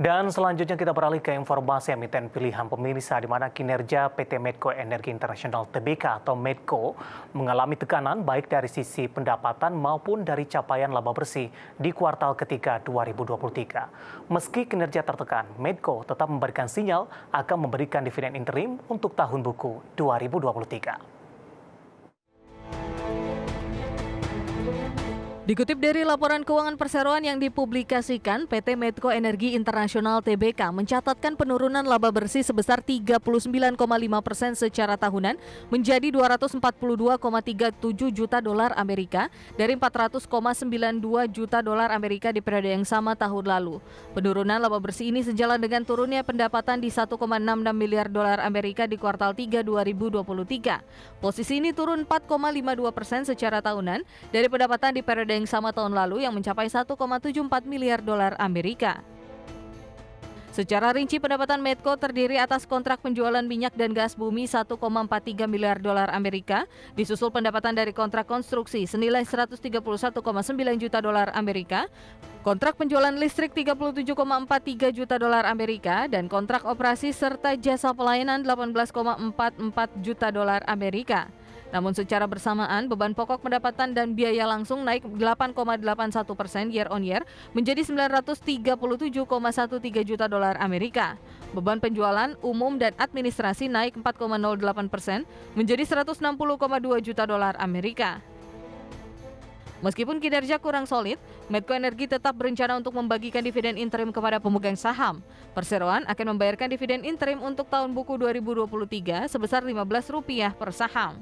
Dan selanjutnya kita beralih ke informasi emiten pilihan pemirsa, di mana kinerja PT Medco Energi Internasional Tbk atau Medco mengalami tekanan baik dari sisi pendapatan maupun dari capaian laba bersih di kuartal ketiga 2023. Meski kinerja tertekan, Medco tetap memberikan sinyal akan memberikan dividen interim untuk tahun buku 2023. Dikutip dari laporan keuangan perseroan yang dipublikasikan, PT Medco Energi Internasional Tbk mencatatkan penurunan laba bersih sebesar 39,5% secara tahunan menjadi 242,37 juta dolar Amerika dari 400,92 juta dolar Amerika di periode yang sama tahun lalu. Penurunan laba bersih ini sejalan dengan turunnya pendapatan di 1,66 miliar dolar Amerika di kuartal 3 2023. Posisi ini turun 4,52% secara tahunan dari pendapatan di periode yang sama tahun lalu yang mencapai 1,74 miliar dolar Amerika. Secara rinci, pendapatan Medco terdiri atas kontrak penjualan minyak dan gas bumi 1,43 miliar dolar Amerika, disusul pendapatan dari kontrak konstruksi senilai 131,9 juta dolar Amerika, kontrak penjualan listrik 37,43 juta dolar Amerika, dan kontrak operasi serta jasa pelayanan 18,44 juta dolar Amerika. Namun secara bersamaan, beban pokok pendapatan dan biaya langsung naik 8,81% year on year menjadi 937,13 juta dolar Amerika. Beban penjualan umum dan administrasi naik 4,08% menjadi 160,2 juta dolar Amerika. Meskipun kinerja kurang solid, Medco Energi tetap berencana untuk membagikan dividen interim kepada pemegang saham. Perseroan akan membayarkan dividen interim untuk tahun buku 2023 sebesar Rp15 per saham.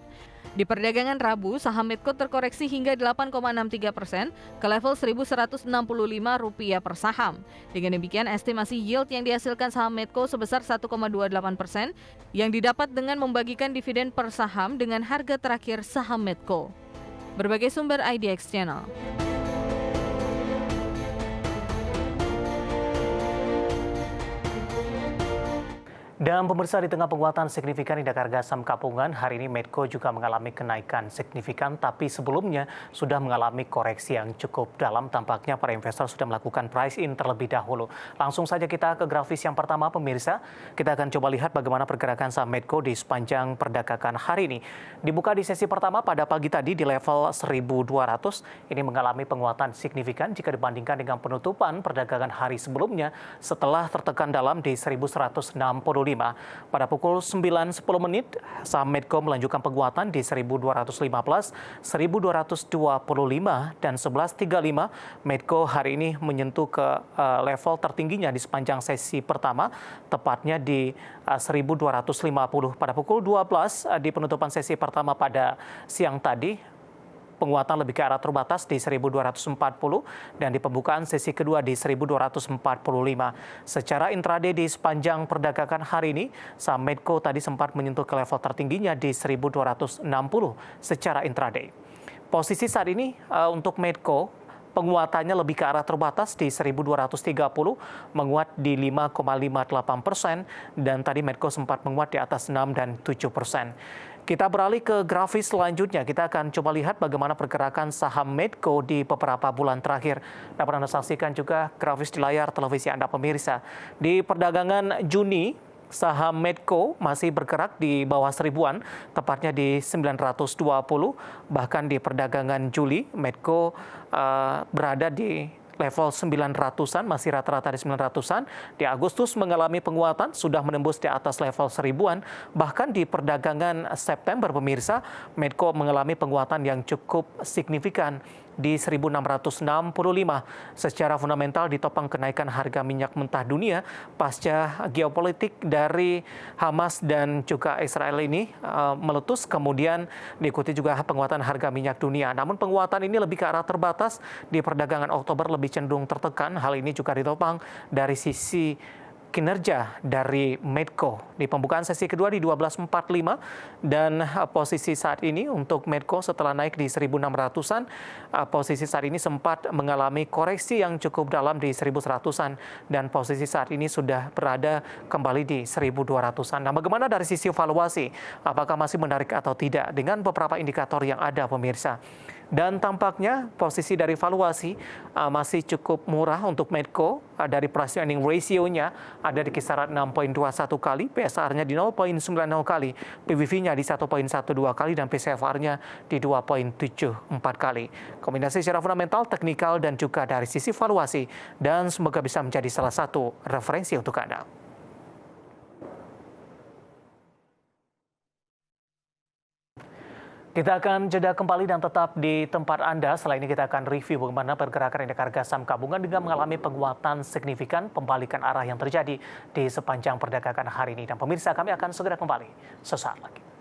Di perdagangan Rabu, saham Medco terkoreksi hingga 8,63% ke level Rp1.165 per saham. Dengan demikian, estimasi yield yang dihasilkan saham Medco sebesar 1,28% yang didapat dengan membagikan dividen per saham dengan harga terakhir saham Medco. Berbagai sumber IDX Channel. Dan pemirsa, di tengah penguatan signifikan indeks harga saham gabungan, hari ini Medco juga mengalami kenaikan signifikan, tapi sebelumnya sudah mengalami koreksi yang cukup dalam. Tampaknya para investor sudah melakukan price in terlebih dahulu. Langsung saja kita ke grafis yang pertama, pemirsa. Kita akan coba lihat bagaimana pergerakan saham Medco di sepanjang perdagangan hari ini. Dibuka di sesi pertama pada pagi tadi di level 1.200, ini mengalami penguatan signifikan jika dibandingkan dengan penutupan perdagangan hari sebelumnya setelah tertekan dalam di 1.165. Pada pukul 9.10 menit, saham Medco melanjutkan penguatan di 1.215, 1.225, dan 11.35. Medco hari ini menyentuh ke level tertingginya di sepanjang sesi pertama, tepatnya di 1.250. Pada pukul 12 di penutupan sesi pertama pada siang tadi, penguatan lebih ke arah terbatas di 1.240 dan di pembukaan sesi kedua di 1.245. Secara intraday di sepanjang perdagangan hari ini, saham Medco tadi sempat menyentuh ke level tertingginya di 1.260 secara intraday. Posisi saat ini untuk Medco, penguatannya lebih ke arah terbatas di 1.230, menguat di 5,58%, dan tadi Medco sempat menguat di atas 6 dan 7%. Kita beralih ke grafis selanjutnya. Kita akan coba lihat bagaimana pergerakan saham Medco di beberapa bulan terakhir. Dapat Anda saksikan juga grafis di layar televisi Anda, pemirsa. Di perdagangan Juni, saham Medco masih bergerak di bawah seribuan, tepatnya di 920. Bahkan di perdagangan Juli, Medco berada di level 900-an, masih rata-rata di 900-an. Di Agustus mengalami penguatan, sudah menembus di atas level 1000-an. Bahkan di perdagangan September, pemirsa, Medco mengalami penguatan yang cukup signifikan di 1.665. Secara fundamental ditopang kenaikan harga minyak mentah dunia pasca geopolitik dari Hamas dan juga Israel ini meletus, kemudian diikuti juga penguatan harga minyak dunia. Namun penguatan ini lebih ke arah terbatas, di perdagangan Oktober lebih cenderung tertekan. Hal ini juga ditopang dari sisi kinerja dari Medco. Di pembukaan sesi kedua di 12.45, dan posisi saat ini untuk Medco setelah naik di 1.600-an, posisi saat ini sempat mengalami koreksi yang cukup dalam di 1.100-an, dan posisi saat ini sudah berada kembali di 1.200-an. Nah, bagaimana dari sisi valuasi? Apakah masih menarik atau tidak? Dengan beberapa indikator yang ada, pemirsa. Dan tampaknya posisi dari valuasi masih cukup murah untuk Medco. Dari price earning ratio-nya ada di kisaran 6.21 kali, PSR-nya di 0.90 kali, PBV-nya di 1.12 kali, dan PCFR-nya di 2.74 kali. Kombinasi secara fundamental, teknikal, dan juga dari sisi valuasi, dan semoga bisa menjadi salah satu referensi untuk Anda. Kita akan jeda kembali dan tetap di tempat Anda. Setelah ini kita akan review bagaimana pergerakan indeks harga saham gabungan dengan mengalami penguatan signifikan, pembalikan arah yang terjadi di sepanjang perdagangan hari ini. Dan pemirsa, kami akan segera kembali sesaat lagi.